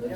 If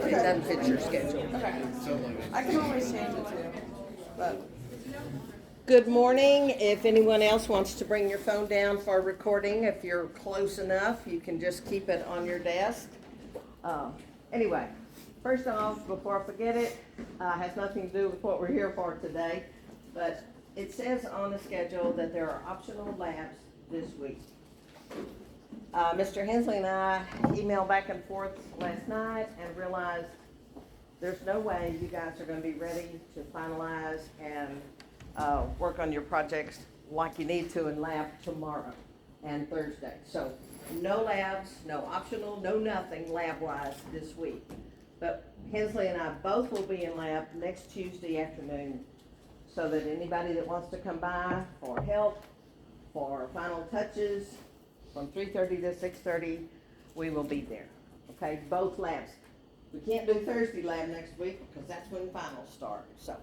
it doesn't fit your schedule. Okay. I can always change it too, but. Good morning. If anyone else wants to bring your phone down for recording, if you're close enough, you can just keep it on your desk. Anyway, first off, before I forget it, has nothing to do with what we're here for today, but it says on the schedule that there are optional labs this week. Mr. Hensley and I emailed back and forth last night and realized there's no way you guys are going to be ready to finalize and work on your projects like you need to in lab tomorrow and Thursday. So no labs, no optional, no nothing lab-wise this week. But Hensley and I both will be in lab next Tuesday afternoon so that anybody that wants to come by for help, for final touches, from 3:30 to 6:30, we will be there. Okay, both labs. We can't do Thursday lab next week because that's when finals start. So,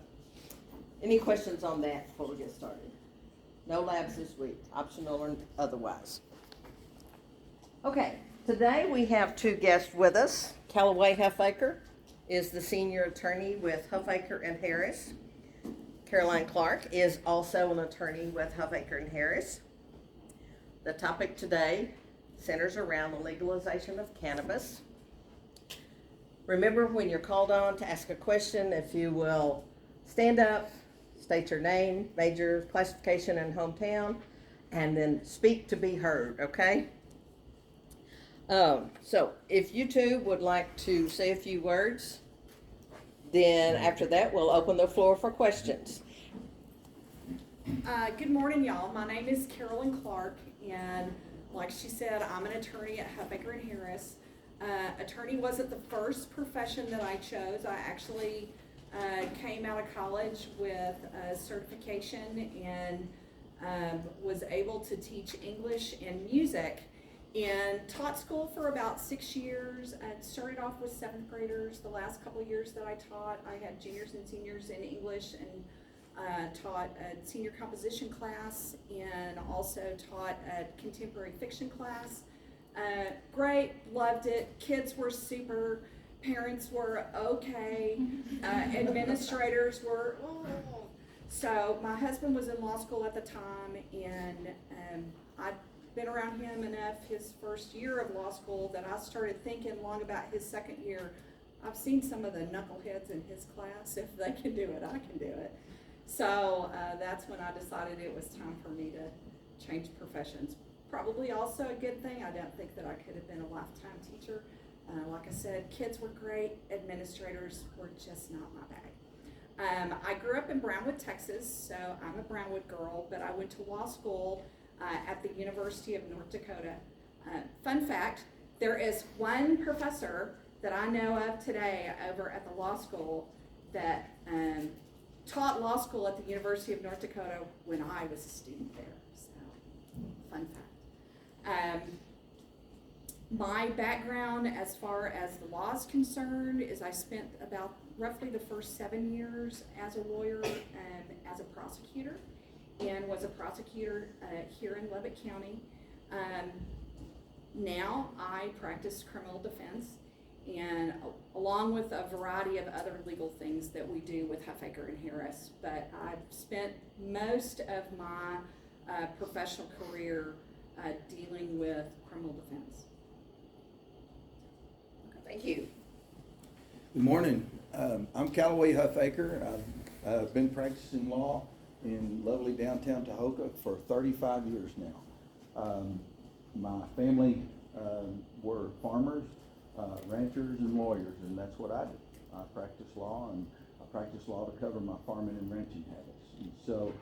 any questions on that before we get started? No labs this week, optional or otherwise. Okay, today we have two guests with us. Callaway Huffaker is the senior attorney with Huffaker and Harris. Caroline Clark is also an attorney with Huffaker and Harris. The topic today centers around the legalization of cannabis. Remember, when you're called on to ask a question, if you will stand up, state your name, major, classification, and hometown, and then speak to be heard, okay? So if you two would like to say a few words, then after that, we'll open the floor for questions. Good morning, y'all. My name is Carolyn Clark, and like she said, I'm an attorney at Huffaker and Harris. Attorney wasn't the first profession that I chose. I actually came out of college with a certification and was able to teach English and music, and taught school for about 6 years. I started off with 7th graders. The last couple of years that I taught, I had juniors and seniors in English, and taught a senior composition class, and also taught a contemporary fiction class. Great, loved it. Kids were super, parents were okay, administrators were, oh. So my husband was in law school at the time, and I'd been around him enough his first year of law school that I started thinking long about his second year. I've seen some of the knuckleheads in his class. If they can do it, I can do it. So that's when I decided it was time for me to change professions. Probably also a good thing. I don't think that I could have been a lifetime teacher. Like I said, kids were great. Administrators were just not my bag. I grew up in Brownwood, Texas, so I'm a Brownwood girl, but I went to law school at the University of North Dakota. Fun fact, there is one professor that I know of today over at the law school that taught law school at the University of North Dakota when I was a student there. So, fun fact. My background as far as the law is concerned is I spent about roughly the first 7 years as a lawyer and as a prosecutor, and was a prosecutor here in Lubbock County. Now I practice criminal defense, and along with a variety of other legal things that we do with Huffaker and Harris. But I've spent most of my professional career dealing with criminal defense. Thank you. Good morning. I'm Callaway Huffaker. I've been practicing law in lovely downtown Tahoka for 35 years now. My family were farmers, ranchers, and lawyers, and that's what I do. I practice law, and I practice law to cover my farming and ranching habits. And so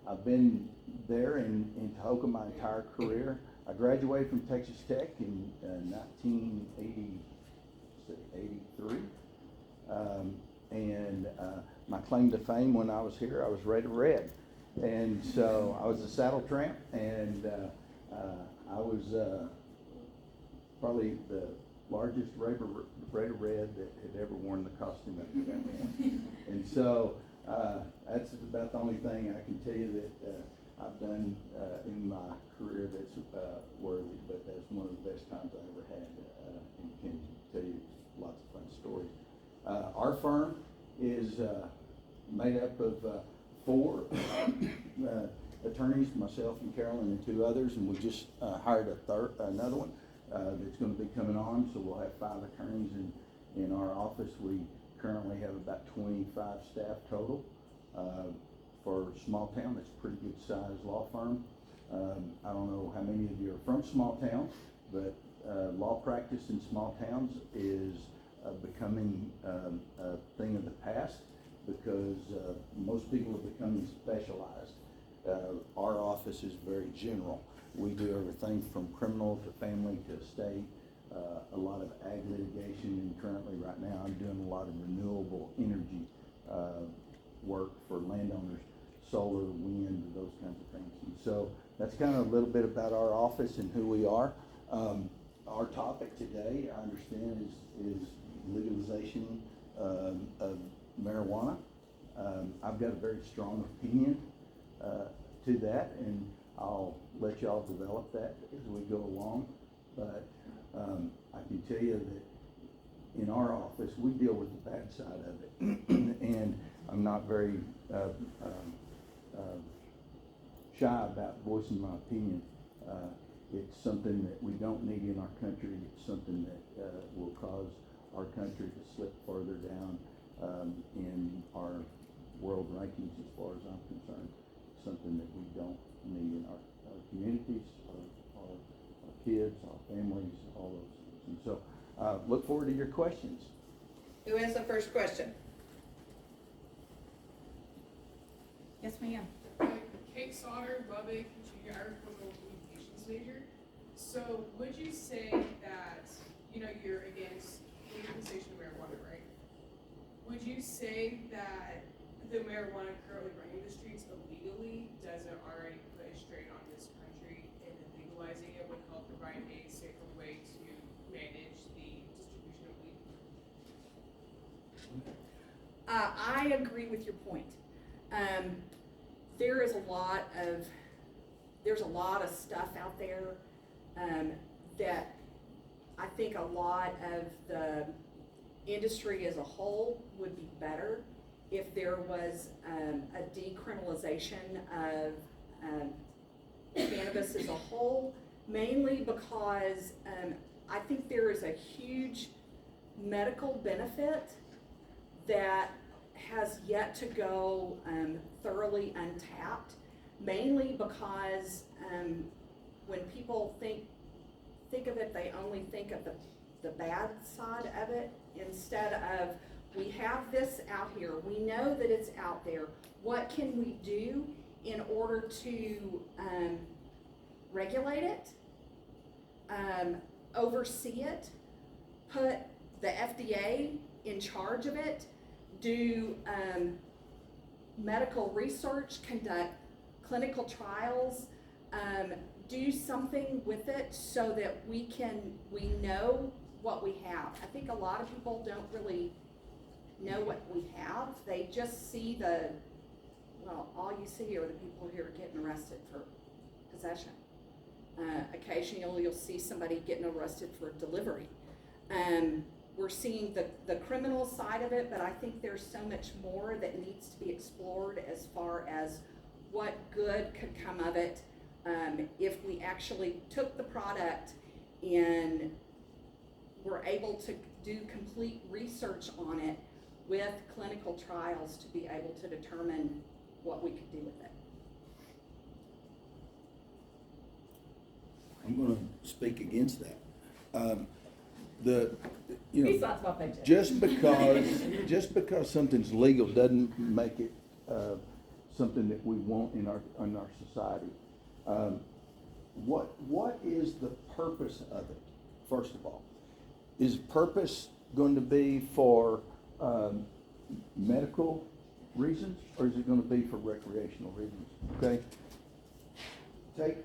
I've been there in Tahoka my entire career. I graduated from Texas Tech in 1983. My claim to fame when I was here, I was rated red. And so I was a saddle tramp, and I was probably the largest rated red that had ever worn the costume that I worn. And so that's about the only thing I can tell you that I've done in my career that's worthy, but that's one of the best times I ever had, and can tell you lots of fun stories. Our firm is made up of 4 attorneys, myself and Carolyn and 2 others, and we just hired another one that's going to be coming on, so we'll have 5 attorneys in our office. We currently have about 25 staff total. For small town, that's a pretty good sized law firm. I don't know how many of you are from small towns, but law practice in small towns is becoming a thing of the past, because most people are becoming specialized. Our office is very general. We do everything from criminal to family to estate, a lot of ag litigation, and currently right now I'm doing a lot of renewable energy work for landowners, solar, wind, those kinds of things. And so that's kind of a little bit about our office and who we are. Our topic today, I understand, is legalization of marijuana. I've got a very strong opinion to that, and I'll let y'all develop that as we go along. But I can tell you that in our office, we deal with the bad side of it. And I'm not very shy about voicing my opinion. It's something that we don't need in our country. It's something that will cause our country to slip further down in our world rankings as far as I'm concerned. Something that we don't need in our communities, our kids, our families, all those things. And so look forward to your questions. Who has the first question? Yes, ma'am. Kate Sauter, Lubbock, junior agricultural communications major. So would you say that, you're against legalization of marijuana, right? Would you say that the marijuana currently running the streets illegally doesn't already put a strain on this country, and then legalizing it would help provide a safer way to manage the distribution of weed? I agree with your point. There's a lot of stuff out there that I think a lot of the industry as a whole would be better if there was a decriminalization of cannabis as a whole, mainly because I think there is a huge medical benefit that has yet to go thoroughly untapped, mainly because when people think of it, they only think of the bad side of it, instead of, we have this out here, we know that it's out there, what can we do in order to regulate it, oversee it, put the FDA in charge of it do medical research, conduct clinical trials, do something with it so that we know what we have. I think a lot of people don't really know what we have. They just see all you see are the people who are getting arrested for possession. Occasionally you'll see somebody getting arrested for delivery. We're seeing the criminal side of it, but I think there's so much more that needs to be explored as far as what good could come of it if we actually took the product and were able to do complete research on it with clinical trials to be able to determine what we could do with it. I'm gonna speak against that. Besides my paycheck. Just because something's legal doesn't make it, something that we want in our society. What is the purpose of it, first of all? Is purpose going to be for, medical reasons, or is it gonna be for recreational reasons, okay? Take,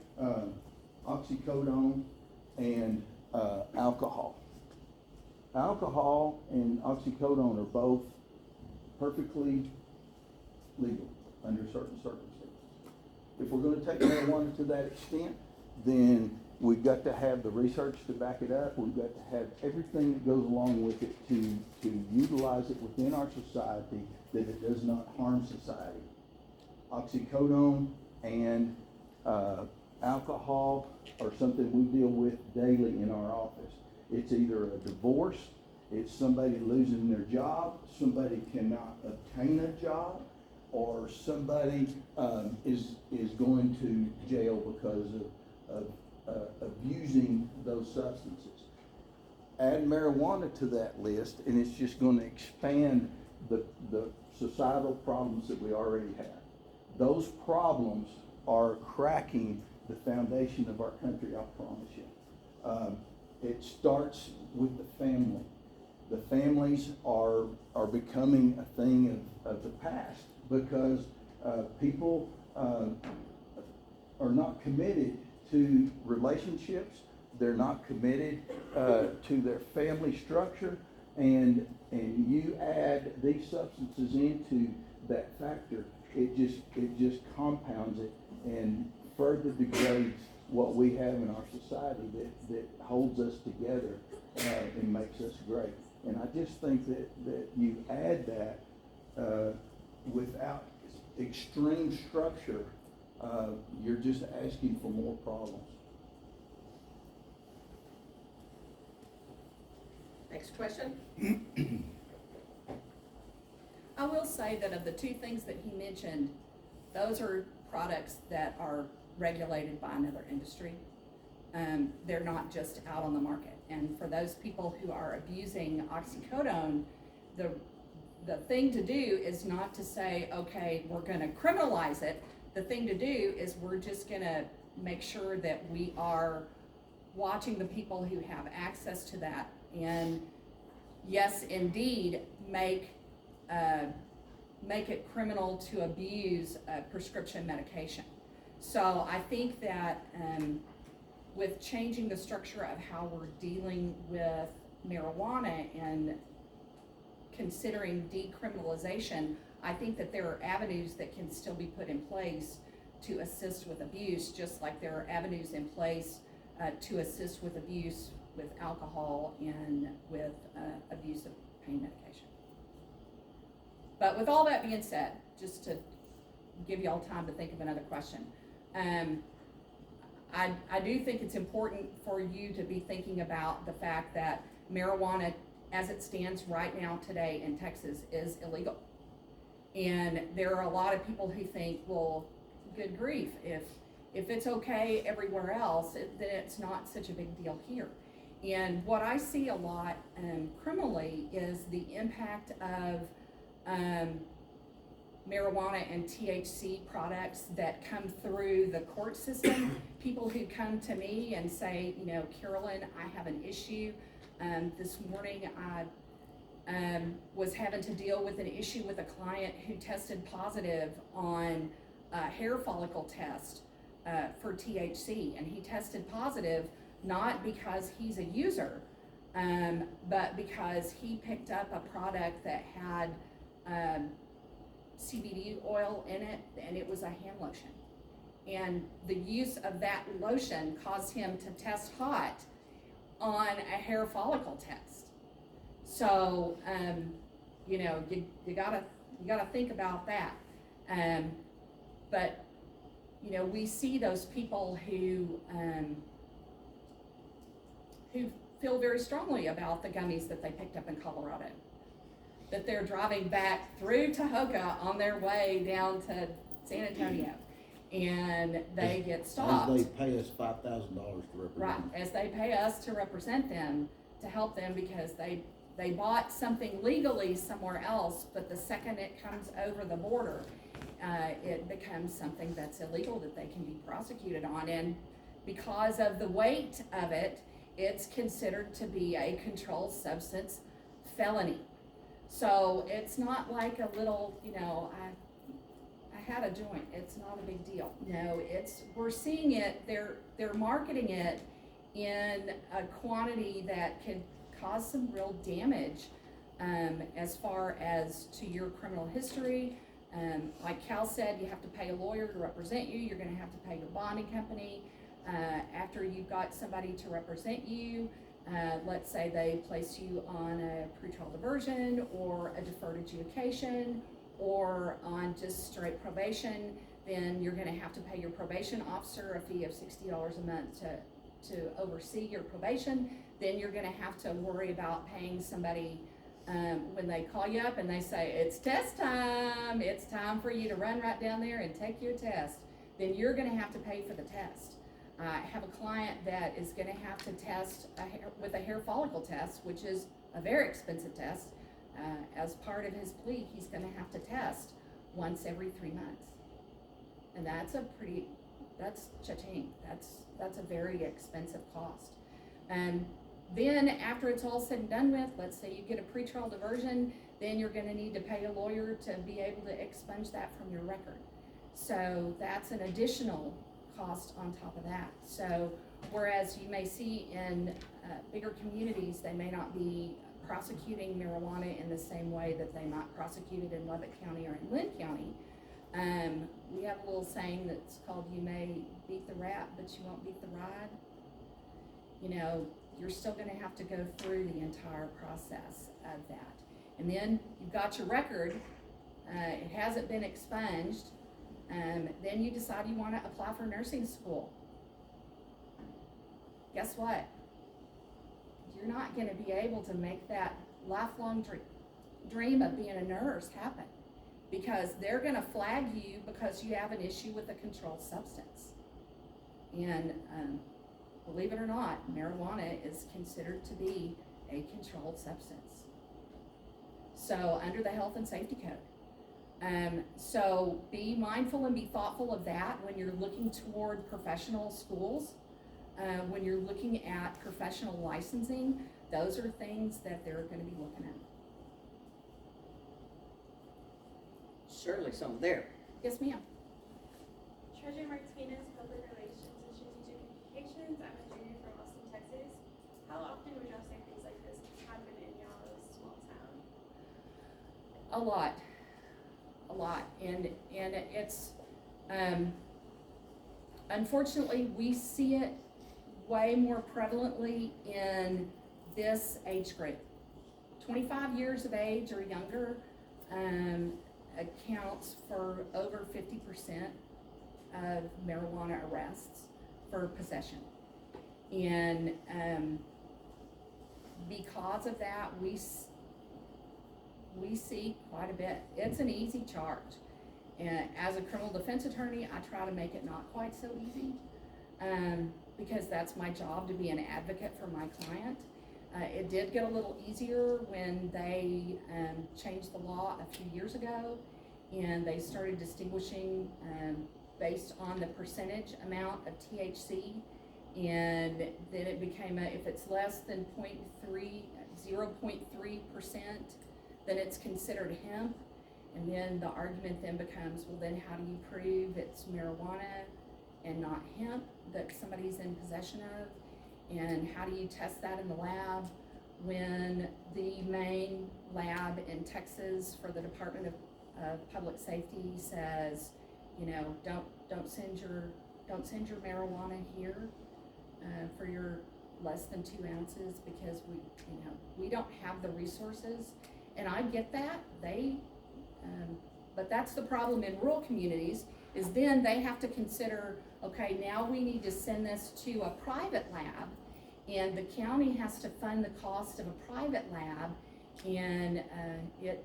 oxycodone and, alcohol. Alcohol and oxycodone are both perfectly legal under certain circumstances. If we're gonna take marijuana to that extent, then we've got to have the research to back it up. We've got to have everything that goes along with it to utilize it within our society, that it does not harm society. Oxycodone and alcohol are something we deal with daily in our office. It's either a divorce, it's somebody losing their job, somebody cannot obtain a job, or somebody is going to jail because of abusing those substances. Add marijuana to that list, and it's just going to expand the societal problems that we already have. Those problems are cracking the foundation of our country, I promise you. It starts with the family. The families are becoming a thing of the past because people are not committed to relationships. They're not committed to their family structure, and you add these substances into that factor, it just compounds it and further degrades what we have in our society that holds us together and makes us great. And I just think that you add that without extreme structure, you're just asking for more problems. Next question? I will say that of the two things that he mentioned, those are products that are regulated by another industry. They're not just out on the market. And for those people who are abusing oxycodone, the thing to do is not to say, okay, we're gonna criminalize it. The thing to do is we're just gonna make sure that we are watching the people who have access to that. And yes, indeed, make it criminal to abuse prescription medication. So I think that with changing the structure of how we're dealing with marijuana and considering decriminalization, I think that there are avenues that can still be put in place to assist with abuse, just like there are avenues in place to assist with abuse with alcohol and with abuse of pain medication. But with all that being said, just to give you all time to think of another question, I do think it's important for you to be thinking about the fact that marijuana, as it stands right now today in Texas, is illegal. And there are a lot of people who think, well, good grief, if it's okay everywhere else, then it's not such a big deal here. And what I see a lot criminally is the impact of marijuana and THC products that come through the court system. People who come to me and say, you know, Carolyn, I have an issue. This morning, I was having to deal with an issue with a client who tested positive on a hair follicle test for THC, and he tested positive not because he's a user, but because he picked up a product that had CBD oil in it, and it was a hand lotion. And the use of that lotion caused him to test hot on a hair follicle test. So, you know, you gotta think about that. But, you know, we see those people who feel very strongly about the gummies that they picked up in Colorado. That they're driving back through Tahoka on their way down to San Antonio, and they get stopped. As they pay us $5,000 to represent Right, them. as they pay us to represent them, to help them, because they bought something legally somewhere else, but the second it comes over the border, it becomes something that's illegal that they can be prosecuted on. And because of the weight of it, it's considered to be a controlled substance felony. So it's not like a little, you know, I had a joint, it's not a big deal. No, we're seeing it, they're marketing it in a quantity that could cause some real damage, as far as to your criminal history. Like Cal said, you have to pay a lawyer to represent you, you're gonna have to pay your bonding company. After you've got somebody to represent you, let's say they place you on a pretrial diversion or a deferred adjudication or on just straight probation, then you're gonna have to pay your probation officer a fee of $60 a month to oversee your probation. Then you're gonna have to worry about paying somebody when they call you up and they say, it's test time, it's time for you to run right down there and take your test. Then you're gonna have to pay for the test. I have a client that is gonna have to test with a hair follicle test, which is a very expensive test. As part of his plea, he's gonna have to test once every 3 months. And that's cha-ching, that's a very expensive cost. Then after it's all said and done with, let's say you get a pretrial diversion, then you're gonna need to pay a lawyer to be able to expunge that from your record. So that's an additional cost on top of that. So whereas you may see in bigger communities, they may not be prosecuting marijuana in the same way that they might prosecute it in Lubbock County or in Lynn County. We have a little saying that's called, you may beat the rat, but you won't beat the ride. You know, you're still gonna have to go through the entire process of that. And then you've got your record, it hasn't been expunged, then you decide you wanna apply for nursing school. Guess what? You're not gonna be able to make that lifelong dream of being a nurse happen, because they're gonna flag you because you have an issue with a controlled substance. And believe it or not, marijuana is considered to be a controlled substance. So under the Health and Safety Code. So be mindful and be thoughtful of that when you're looking toward professional schools. When you're looking at professional licensing, those are things that they're gonna be looking at. Certainly some there. Yes, ma'am. Treasurer Martinez, Public Relations and Strategic Communications. I'm a junior from Austin, Texas. How often would y'all say things like this happen in y'all's small town? A lot, and it's, unfortunately, we see it way more prevalently in this age group. 25 years of age or younger, accounts for over 50% of marijuana arrests for possession. And because of that, we see quite a bit. It's an easy charge. And as a criminal defense attorney, I try to make it not quite so easy, because that's my job, to be an advocate for my client. It did get a little easier when they changed the law a few years ago, and they started distinguishing based on the percentage amount of THC And then it became if it's less than 0.3%, then it's considered hemp. And then the argument then becomes, well, then how do you prove it's marijuana and not hemp that somebody's in possession of? And how do you test that in the lab when the main lab in Texas for the Department of Public Safety says, you know, don't send your marijuana here for your less than 2 ounces, because we don't have the resources. And I get that, but that's the problem in rural communities, is then they have to consider, okay, now we need to send this to a private lab, and the county has to fund the cost of a private lab, and it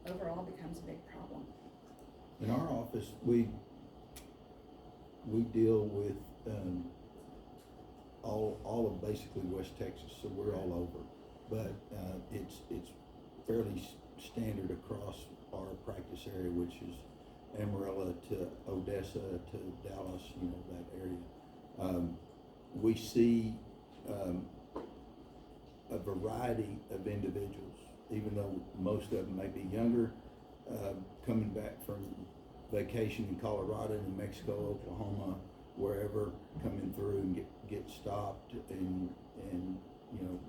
overall becomes a big problem. In our office, we deal with, all of basically West Texas, so we're all over. But, it's fairly standard across our practice area, which is Amarillo to Odessa to Dallas, that area. We see, a variety of individuals, even though most of them may be younger, coming back from vacation in Colorado, New Mexico, Oklahoma, wherever, coming through and get stopped, and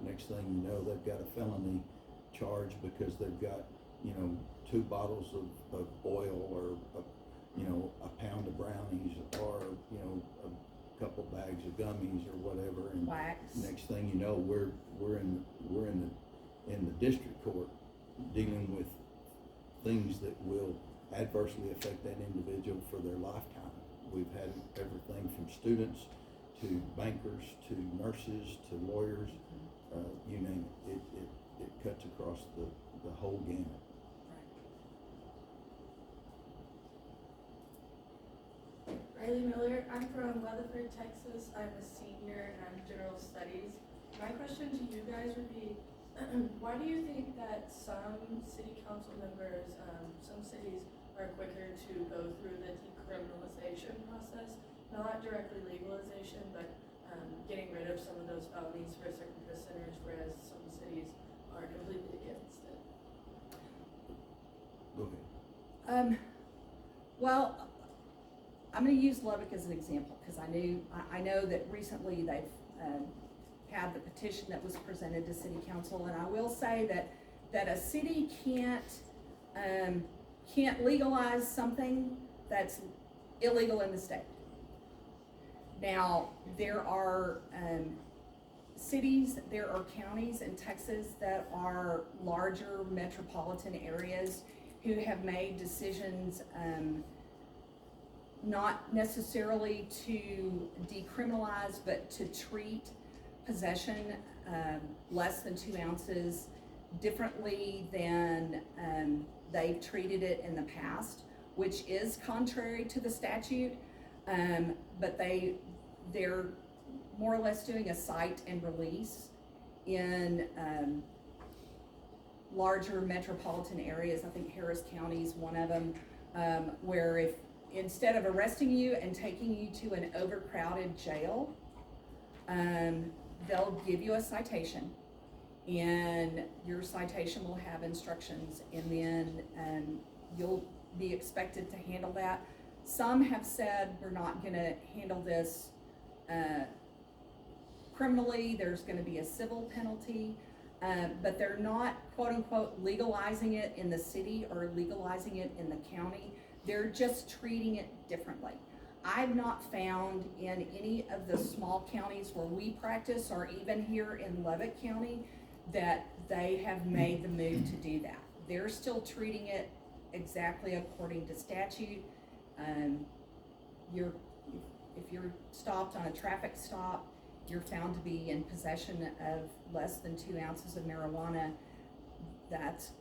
next thing you know, they've got a felony charge because they've got 2 bottles of oil, or a pound of brownies, or a couple bags of gummies or whatever, and Wax. next thing you know, we're in the district court dealing with things that will adversely affect that individual for their lifetime. We've had everything from students to bankers to nurses to lawyers, you name it. It cuts across the whole gamut. Riley Miller, I'm from Weatherford, Texas. I'm a senior and I'm general studies. My question to you guys would be, why do you think that some city council members, some cities are quicker to go through the decriminalization process, not directly legalization, but getting rid of some of those felonies for certain percentage, whereas some cities are completely against it? Go ahead. Well, I'm going to use Lubbock as an example, because I know that recently they've had the petition that was presented to city council, and I will say that a city can't legalize something that's illegal in the state. Now, there are cities, there are counties in Texas that are larger metropolitan areas who have made decisions not necessarily to decriminalize, but to treat possession less than 2 ounces differently than they've treated it in the past, which is contrary to the statute. But they're more or less doing a cite and release in larger metropolitan areas. I think Harris County is one of them, where if instead of arresting you and taking you to an overcrowded jail, they'll give you a citation, and your citation will have instructions, and then you'll be expected to handle that. Some have said, we're not gonna handle this criminally, there's gonna be a civil penalty, but they're not, quote unquote, legalizing it in the city or legalizing it in the county. They're just treating it differently. I've not found in any of the small counties where we practice, or even here in Lubbock County, that they have made the move to do that. They're still treating it exactly according to statute. If you're stopped on a traffic stop, you're found to be in possession of less than 2 ounces of marijuana, that's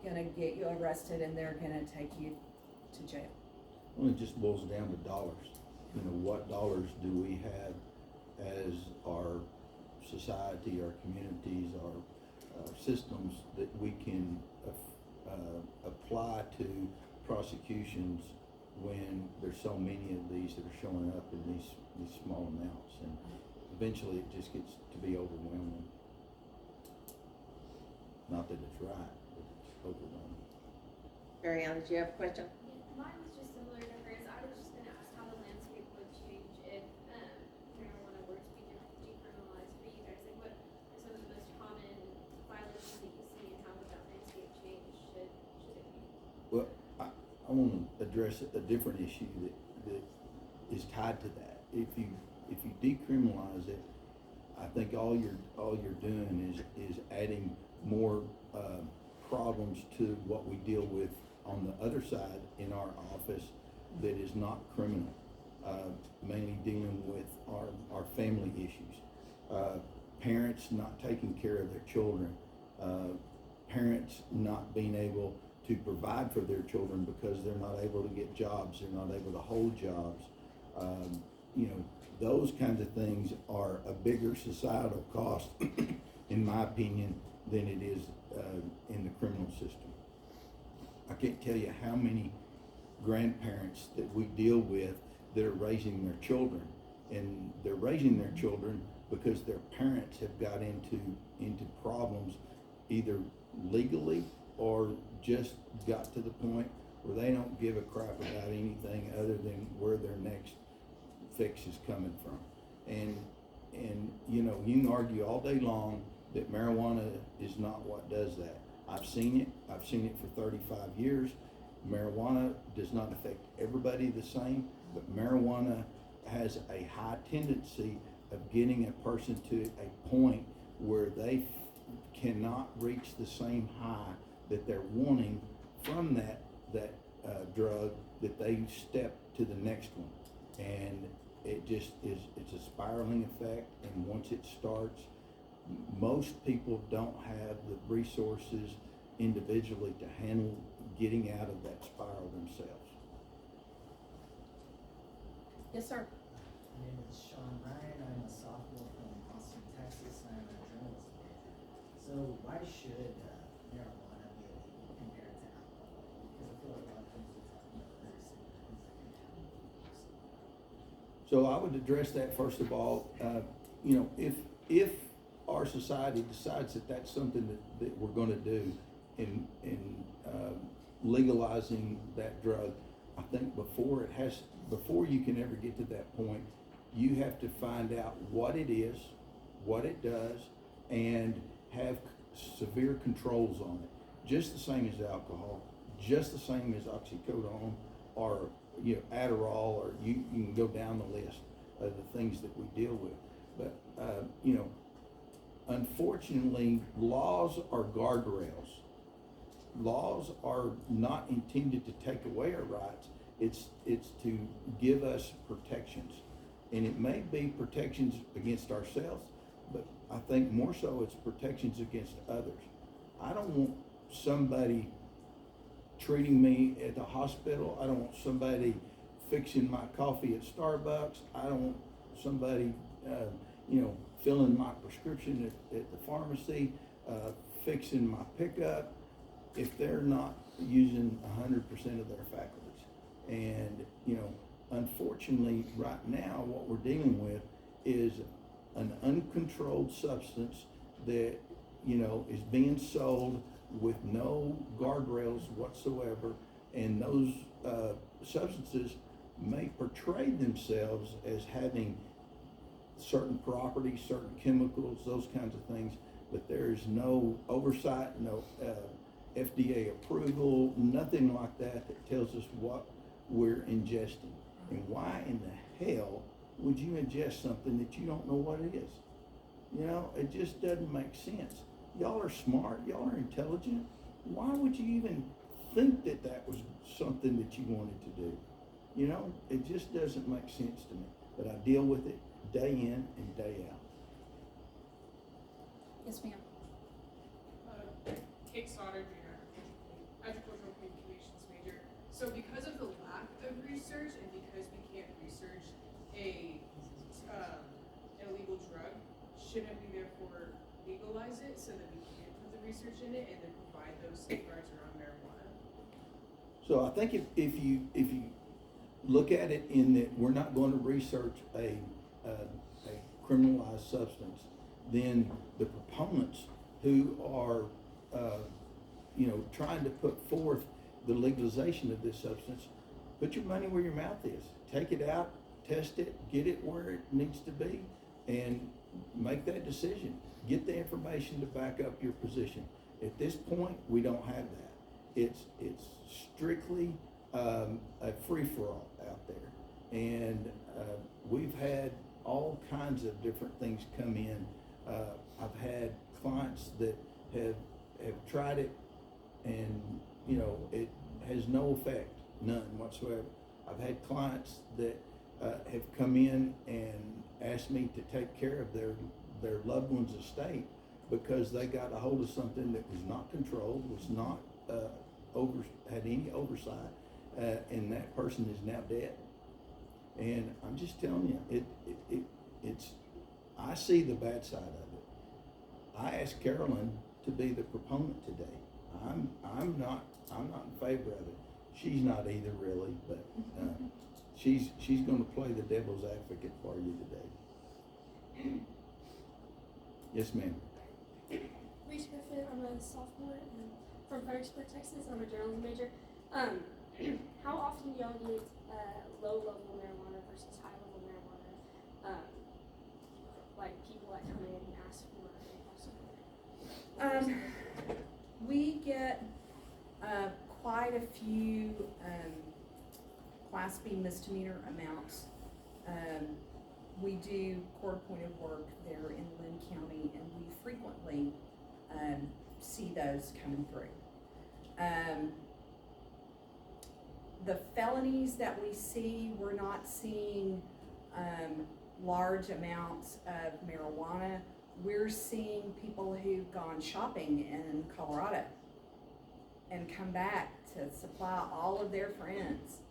gonna get you arrested, and they're gonna take you to jail. Well, it just boils down to dollars. What dollars do we have as our society, our communities, our systems that we can apply to prosecutions when there's so many of these that are showing up in these small amounts? And eventually it just gets to be overwhelming. Not that it's right, but it's overwhelming. Mariana, did you have a question? Yeah, mine was just similar to hers. I was just gonna ask how the landscape would change if marijuana were to be decriminalized for you guys. Like, what are some of the most common violations that you see, and how would that landscape change should it be? Well, I want to address a different issue that is tied to that. If you decriminalize it, I think all you're doing is adding more problems to what we deal with on the other side in our office that is not criminal, mainly dealing with our family issues, parents not taking care of their children, parents not being able to provide for their children because they're not able to get jobs, they're not able to hold jobs. Those kinds of things are a bigger societal cost, in my opinion, than it is in the criminal system. I can't tell you how many grandparents that we deal with that are raising their children, and they're raising their children because their parents have got into problems either legally or just got to the point where they don't give a crap about anything other than where their next fix is coming from. And you can argue all day long that marijuana is not what does that. I've seen it for 35 years. Marijuana does not affect everybody the same, but marijuana has a high tendency of getting a person to a point where they cannot reach the same high that they're wanting from that drug, that they step to the next one. And it just is, it's a spiraling effect, and once it starts, most people don't have the resources individually to handle getting out of that spiral themselves. Yes, sir. My name is Sean Ryan. I'm a sophomore from Austin, Texas, and I'm a journalism major. So why should marijuana be illegal compared to alcohol? Because I feel like a lot of things we're talking about are very similar things. So I would address that first of all. If our society decides that that's something that we're going to do in legalizing that drug, I think before you can ever get to that point, you have to find out what it is, what it does, and have severe controls on it. Just the same as alcohol, just the same as oxycodone or Adderall, or you can go down the list of the things that we deal with. But unfortunately, laws are guardrails. Laws are not intended to take away our rights. It's to give us protections, and it may be protections against ourselves, but I think more so it's protections against others. I don't want somebody treating me at the hospital. I don't want somebody fixing my coffee at Starbucks. I don't want somebody, filling my prescription at the pharmacy, fixing my pickup, if they're not using 100% of their faculties. And, unfortunately, right now, what we're dealing with is an uncontrolled substance that, is being sold with no guardrails whatsoever, and those substances may portray themselves as having certain properties, certain chemicals, those kinds of things, but there is no oversight, no FDA approval, nothing like that tells us what we're ingesting. And why in the hell would you ingest something that you don't know what it is? It just doesn't make sense. Y'all are smart, y'all are intelligent. Why would you even think that was something that you wanted to do? It just doesn't make sense to me. But I deal with it day in and day out. Yes, ma'am. Kate Sauter, Junior, agricultural communications major. So because of the lack of research and because we can't research a illegal drug, shouldn't we therefore legalize it so that we can put the research in it and then provide those safeguards around marijuana? So I think if you look at it in that we're not going to research a criminalized substance, then the proponents who are, trying to put forth the legalization of this substance, put your money where your mouth is. Take it out, test it, get it where it needs to be, and make that decision. Get the information to back up your position. At this point, we don't have that. It's strictly a free-for-all out there. And we've had all kinds of different things come in. I've had clients that have tried it, and it has no effect, none whatsoever. I've had clients that have come in and asked me to take care of their loved one's estate because they got a hold of something that was not controlled, was not had any oversight, and that person is now dead. And I'm just telling you, it's I see the bad side of it. I asked Carolyn to be the proponent today. I'm not in favor of it. She's not either, really, but she's going to play the devil's advocate for you today. Yes, ma'am. Reese Griffin, I'm a sophomore from Fredericksburg, Texas. I'm a journalism major. How often do y'all get low-level marijuana versus high-level marijuana? Like people that come in and ask for it. We get quite a few Class B misdemeanor amounts. We do court-appointed work there in Lynn County, and we frequently see those coming through. The felonies that we see, we're not seeing large amounts of marijuana. We're seeing people who've gone shopping in Colorado and come back to supply all of their friends.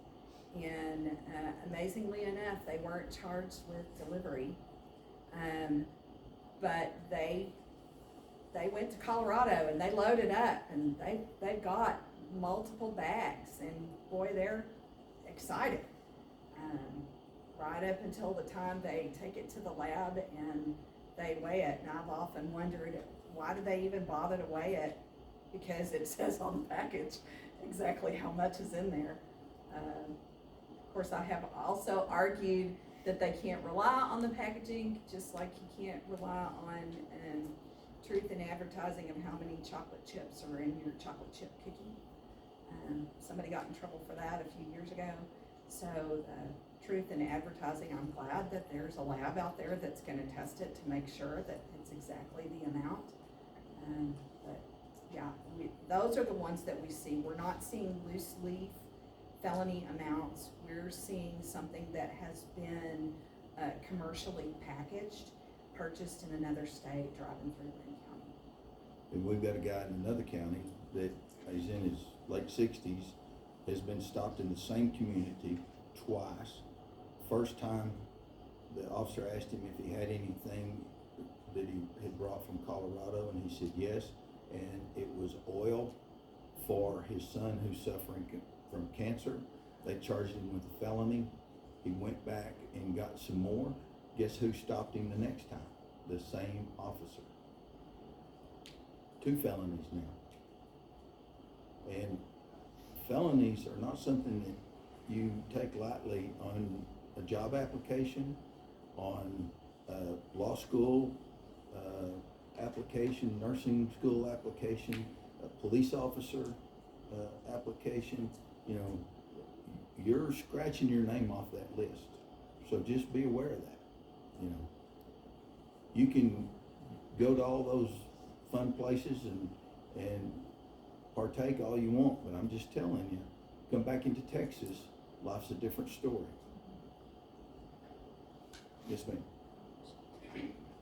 And amazingly enough, they weren't charged with delivery, but they went to Colorado and they loaded up and they've got multiple bags, and boy, they're excited. Right up until the time they take it to the lab and they weigh it, and I've often wondered, why do they even bother to weigh it? Because it says on the package exactly how much is in there. Of course, I have also argued that they can't rely on the packaging, just like you can't rely on truth in advertising of how many chocolate chips are in your chocolate chip cookie. Somebody got in trouble for that a few years ago. So truth in advertising, I'm glad that there's a lab out there that's going to test it to make sure that it's exactly the amount. But yeah, those are the ones that we see. We're not seeing loose leaf felony amounts. We're seeing something that has been commercially packaged, purchased in another state, driving through Lynn County. And we've got a guy in another county that is in his late 60s, has been stopped in the same community twice. First time, the officer asked him if he had anything that he had brought from Colorado, and he said yes, and it was oil for his son who's suffering from cancer. They charged him with a felony. He went back and got some more. Guess who stopped him the next time? The same officer. 2 felonies now. And felonies are not something that you take lightly on a job application, on law school application, nursing school application, a police officer application. You're scratching your name off that list. So just be aware of that. You can go to all those fun places and partake all you want, but I'm just telling you, come back into Texas, life's a different story. Yes, ma'am.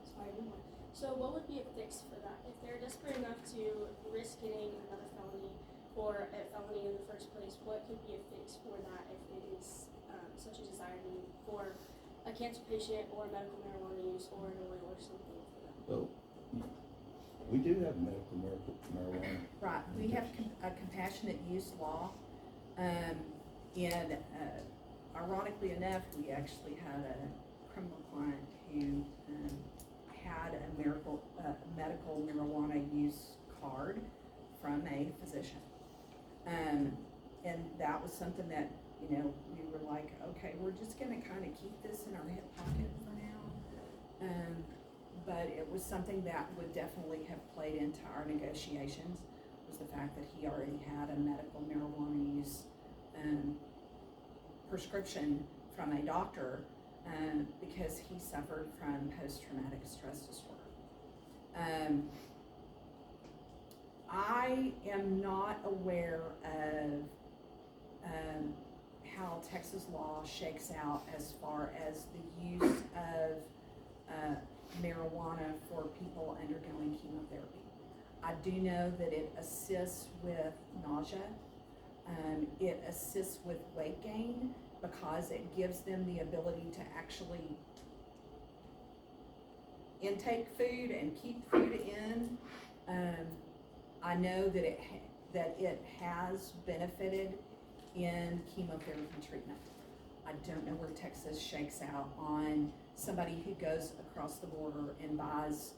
Sorry, one more. So what would be a fix for that? If they're desperate enough to risk getting another felony or a felony in the first place, what could be a fix for that if it is such a desired need for a cancer patient or medical marijuana use or an oil or something for them? Well, we do have medical marijuana. Right, we have a compassionate use law, and ironically enough, we actually had a criminal client who who had a medical marijuana use card from a physician. And that was something that, you know, we were like, okay, we're just gonna kind of keep this in our hip pocket for now. But it was something that would definitely have played into our negotiations, was the fact that he already had a medical marijuana use prescription from a doctor because he suffered from post-traumatic stress disorder. I am not aware of how Texas law shakes out as far as the use of marijuana for people undergoing chemotherapy. I do know that it assists with nausea. It assists with weight gain because it gives them the ability to actually intake food and keep food in. I know that it has benefited in chemotherapy treatment. I don't know where Texas shakes out on somebody who goes across the border and buys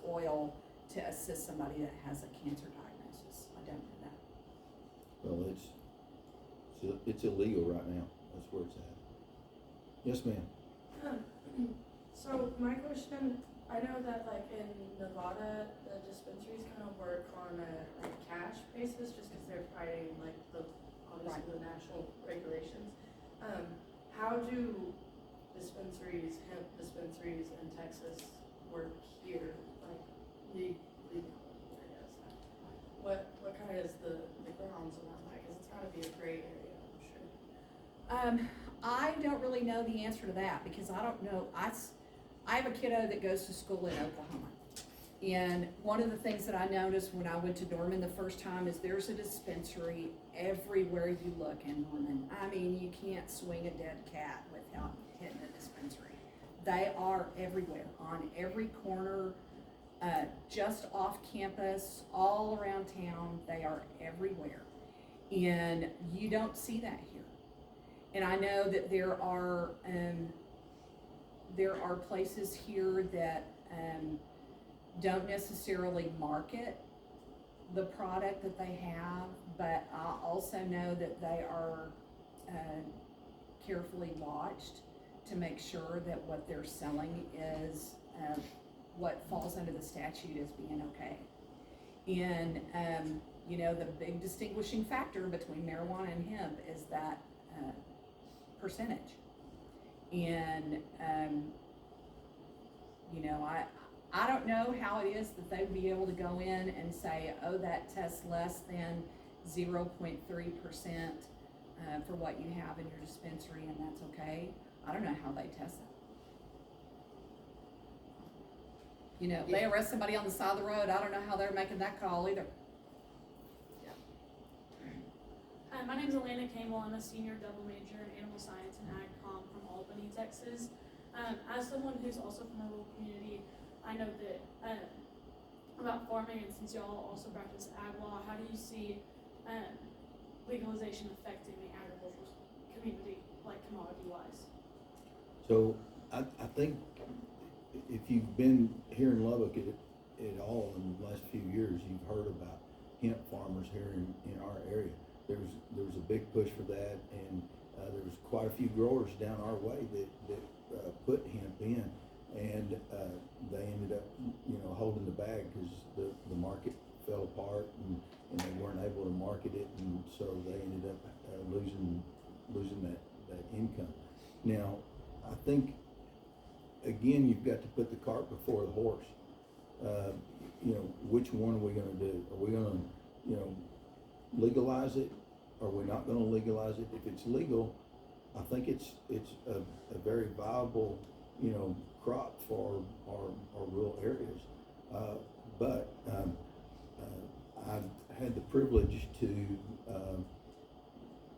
oil to assist somebody that has a cancer diagnosis. I don't know that. Well, it's illegal right now, that's where it's at. Yes, ma'am? So my question, I know that like in Nevada, the dispensaries kind of work on a like cash basis just because they're fighting like obviously the national regulations. How do hemp dispensaries in Texas work here, like legally, I guess? What kind of is the grounds around that? Because it's gotta be a gray area, I'm sure. I don't really know the answer to that because I don't know. I have a kiddo that goes to school in Oklahoma. And one of the things that I noticed when I went to Norman the first time is there's a dispensary everywhere you look in Norman. I mean, you can't swing a dead cat without hitting a dispensary. They are everywhere, on every corner, just off campus, all around town. They are everywhere. And you don't see that here. And I know that there are places here that don't necessarily market the product that they have, but I also know that they are carefully watched to make sure that what they're selling is what falls under the statute as being okay. And you know, the big distinguishing factor between marijuana and hemp is that percentage. And you know, I don't know how it is that they would be able to go in and say, oh, that tests less than 0.3% for what you have in your dispensary, and that's okay. I don't know how they test that. You know, they arrest somebody on the side of the road, I don't know how they're making that call either. My name is Alana Campbell. I'm a senior double major in animal science and ag comm from Albany, Texas. As someone who's also from a rural community, I know that about farming, and since y'all also practice ag law, how do you see legalization affecting the agricultural community, like commodity-wise? So I think if you've been here in Lubbock at all in the last few years, you've heard about hemp farmers here in our area. There's a big push for that, and there's quite a few growers down our way that put hemp in, and they ended up, you know, holding the bag because the market fell apart and they weren't able to market it, and so they ended up losing that income. Now, I think again you've got to put the cart before the horse. You know, which one are we going to do? Are we going to, you know, legalize it? Are we not going to legalize it? If it's legal, I think it's a very viable, you know, crop for our rural areas. But I've had the privilege to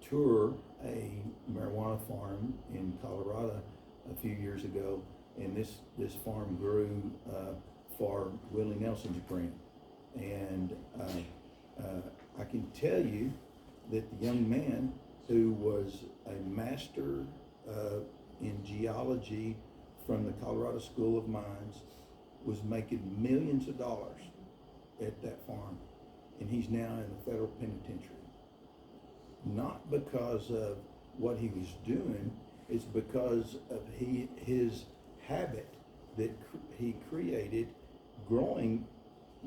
tour a marijuana farm in Colorado a few years ago, and this farm grew for Willie Nelson's grant, and I can tell you that the young man who was a master in geology from the Colorado School of Mines was making millions of dollars at that farm, and he's now in the federal penitentiary. Not because of what he was doing, it's because of his habit that he created growing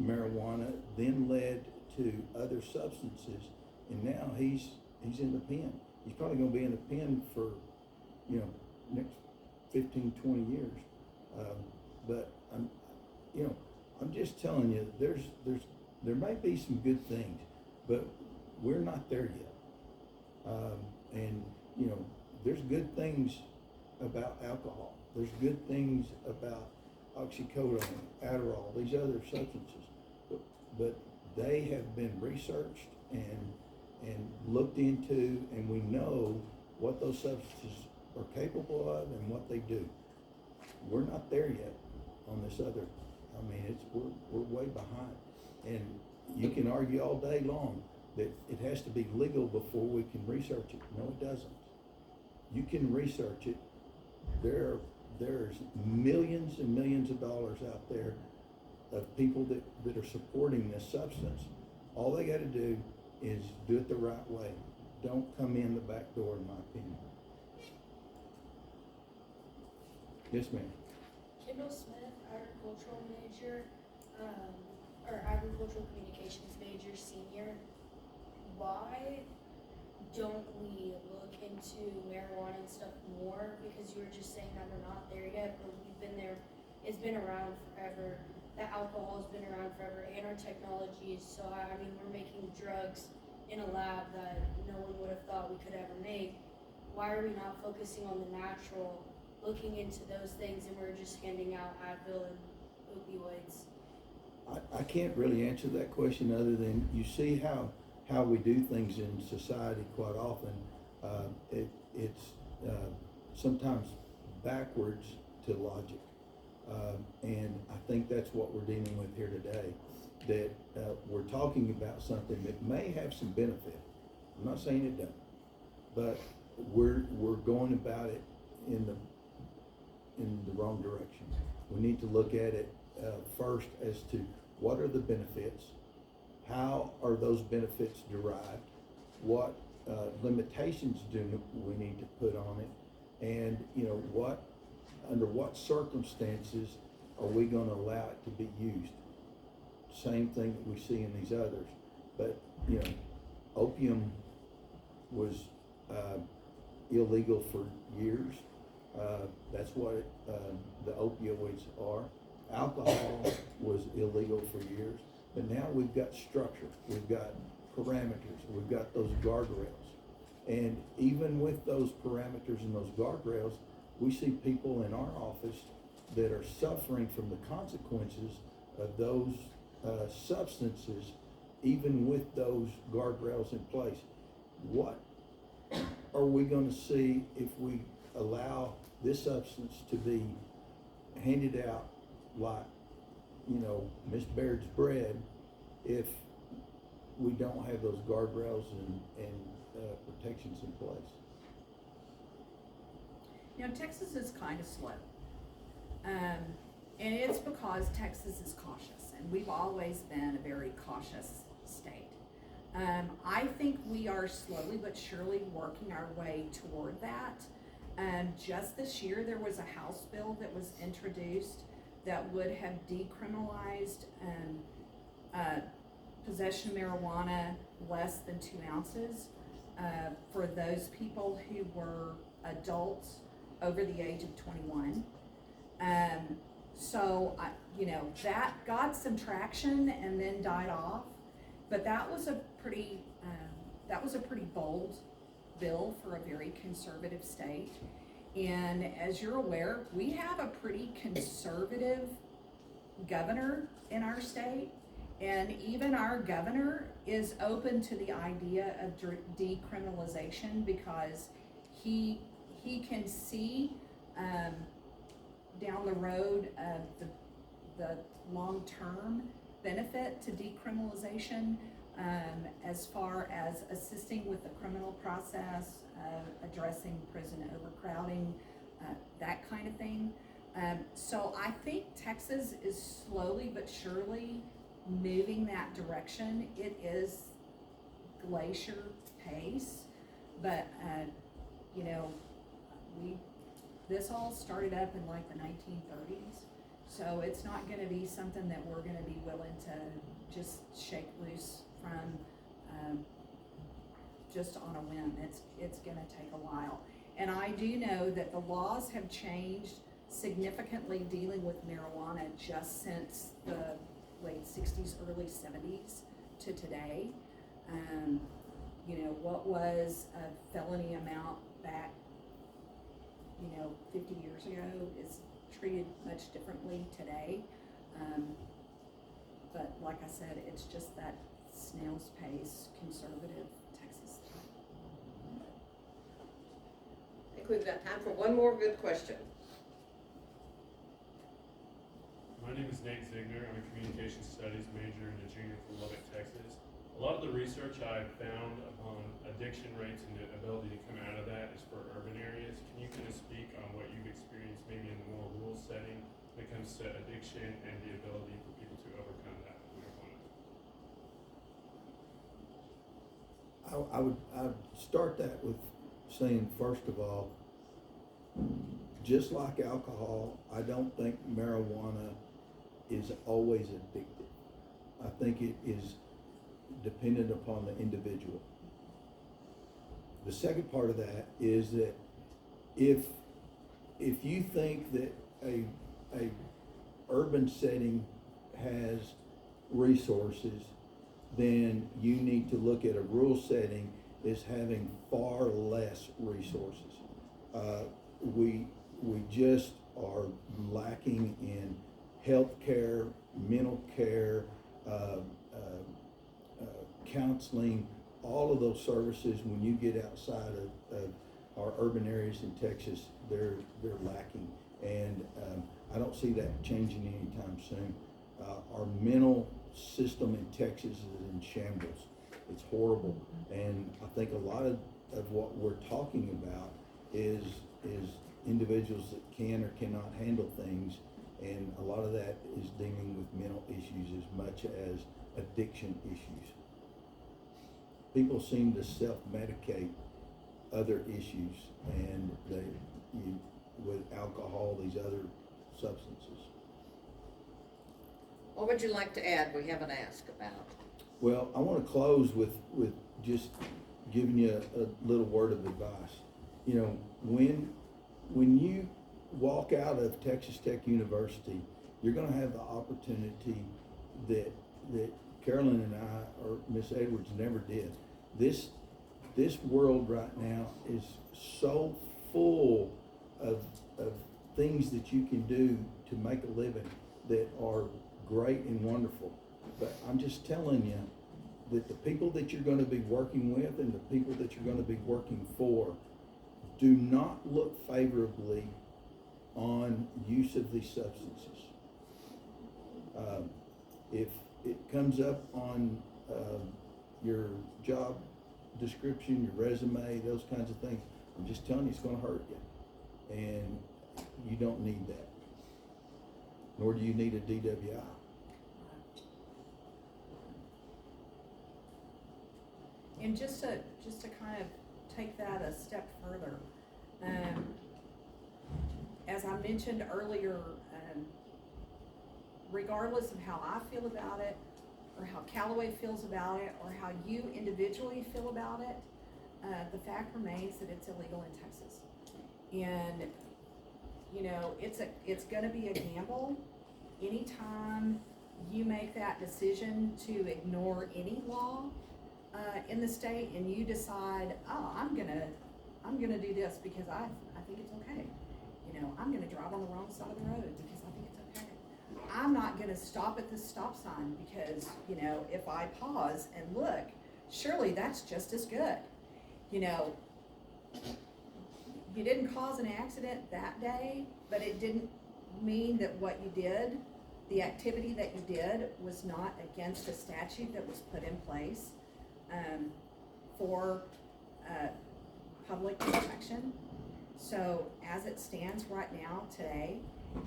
marijuana, then led to other substances, and now he's in the pen. He's probably gonna be in the pen for, next 15, 20 years. But I'm just telling you, there may be some good things, but we're not there yet. And there's good things about alcohol. There's good things about oxycodone, Adderall, these other substances. But they have been researched and looked into, and we know what those substances are capable of and what they do. We're not there yet on this other. We're way behind. And you can argue all day long that it has to be legal before we can research it. No, it doesn't. You can research it. There's millions and millions of dollars out there of people that are supporting this substance. All they gotta do is do it the right way. Don't come in the back door, in my opinion. Yes, ma'am. Kendall Smith, agricultural major, or agricultural communications major, senior. Why don't we look into marijuana and stuff more? Because you were just saying that we're not there yet, but we've been there. It's been around forever. The alcohol has been around forever, and our technology. So we're making drugs in a lab that no one would have thought we could ever make. Why are we not focusing on the natural, looking into those things, and we're just handing out Advil and opioids? I can't really answer that question other than you see how we do things in society quite often. It's sometimes backwards to logic. And I think that's what we're dealing with here today, that we're talking about something that may have some benefit. I'm not saying it doesn't, but we're going about it in the wrong direction. We need to look at it first as to what are the benefits, how are those benefits derived, what limitations do we need to put on it, and under what circumstances are we going to allow it to be used? Same thing that we see in these others. But opium was illegal for years. That's what the opioids are. Alcohol was illegal for years, but now we've got structure, we've got parameters, we've got those guardrails. And even with those parameters and those guardrails, we see people in our office that are suffering from the consequences of those substances, even with those guardrails in place. What are we going to see if we allow this substance to be handed out like, Miss Baird's bread, if we don't have those guardrails and protections in place? Texas is kind of slow. And it's because Texas is cautious, and we've always been a very cautious state. I think we are slowly but surely working our way toward that. Just this year, there was a House bill that was introduced that would have decriminalized possession of marijuana less than 2 ounces for those people who were adults over the age of 21. That got some traction and then died off, but that was a pretty bold bill for a very conservative state. And as you're aware, we have a pretty conservative governor in our state, and even our governor is open to the idea of decriminalization because he can see down the road of the long-term benefit to decriminalization as far as assisting with the criminal process, addressing prison overcrowding, that kind of thing. So I think Texas is slowly but surely moving that direction. It is glacier pace, but you know, this all started up in like the 1930s, so it's not going to be something that we're going to be willing to just shake loose from just on a whim. It's going to take a while, and I do know that the laws have changed significantly dealing with marijuana just since the late 60s, early 70s to today. You know, what was a felony amount back, 50 years ago is treated much differently today. But like I said, it's just that snail's pace, conservative Texas. I think we've got time for one more good question. My name is Nate Ziegner. I'm a communication studies major and a junior from Lubbock, Texas. A lot of the research I've found upon addiction rates and the ability to come out of that is for urban areas. Can you kind of speak on what you've experienced maybe in the more rural setting when it comes to addiction and the ability for people to overcome that with marijuana? I would start that with saying, first of all, just like alcohol, I don't think marijuana is always addictive. I think it is dependent upon the individual. The second part of that is that if you think that a urban setting has resources, then you need to look at a rural setting as having far less resources. We just are lacking in health care, mental care, counseling, all of those services. When you get outside of our urban areas in Texas, they're lacking, and I don't see that changing anytime soon. Our mental system in Texas is in shambles. It's horrible, and I think a lot of what we're talking about is individuals that can or cannot handle things, and a lot of that is dealing with mental issues as much as addiction issues. People seem to self-medicate other issues, and with alcohol, these other substances. What would you like to add we haven't asked about? Well, I want to close with just giving you a little word of advice. You know, when you walk out of Texas Tech University, you're going to have the opportunity that Carolyn and I, or Miss Edwards, never did. This world right now is so full of things that you can do to make a living that are great and wonderful. But I'm just telling you that the people that you're going to be working with and the people that you're going to be working for do not look favorably on use of these substances. If it comes up on your job description, your resume, those kinds of things, I'm just telling you, it's going to hurt you, and you don't need that, nor do you need a DWI. And just to kind of take that a step further, as I mentioned earlier, regardless of how I feel about it, or how Callaway feels about it, or how you individually feel about it, the fact remains that it's illegal in Texas. And, you know, it's gonna be a gamble. Anytime you make that decision to ignore any law in the state, and you decide, oh, I'm gonna do this because I think it's okay. You know, I'm gonna drive on the wrong side of the road because I think it's okay. I'm not gonna stop at this stop sign because, you know, if I pause and look, surely that's just as good. You know, you didn't cause an accident that day, but it didn't mean that what you did, the activity that you did, was not against a statute that was put in place for public protection. So as it stands right now, today,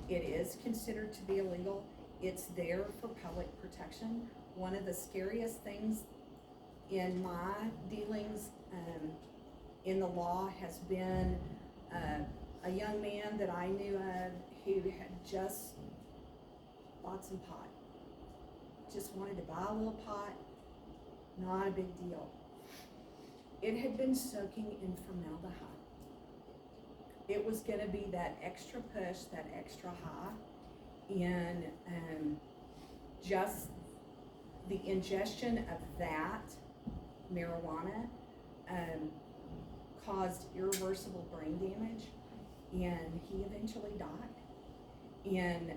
it is considered to be illegal. It's there for public protection. One of the scariest things in my dealings in the law has been a young man that I knew of who had just bought some pot. Just wanted to buy a little pot, not a big deal. It had been soaking in formaldehyde. It was gonna be that extra push, that extra high, and just the ingestion of that marijuana caused irreversible brain damage, and he eventually died. And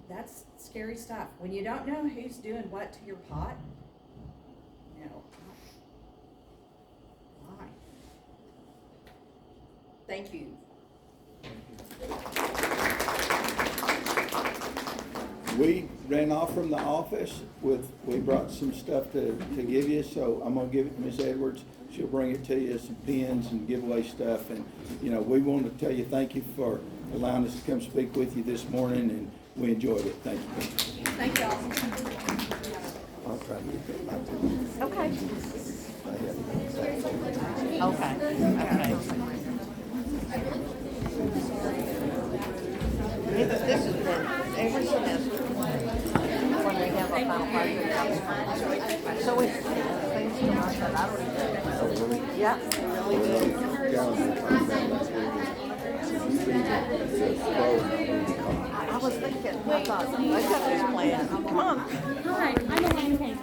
that's scary stuff. When you don't know who's doing what to your pot, why? Thank you. We ran off from the office we brought some stuff to give you, so I'm gonna give it to Ms. Edwards. She'll bring it to you, some pens and giveaway stuff, and, we want to tell you thank you for allowing us to come speak with you this morning, and we enjoyed it. Thank you. Thank y'all. I'll try to get that back to you. Okay. I have- Okay. This has been every semester when we have a final project. So it's things come up that I don't know. Yeah, we really do. I was thinking, I thought, I got this plan. Come on. Hi, I'm Elaine Hank.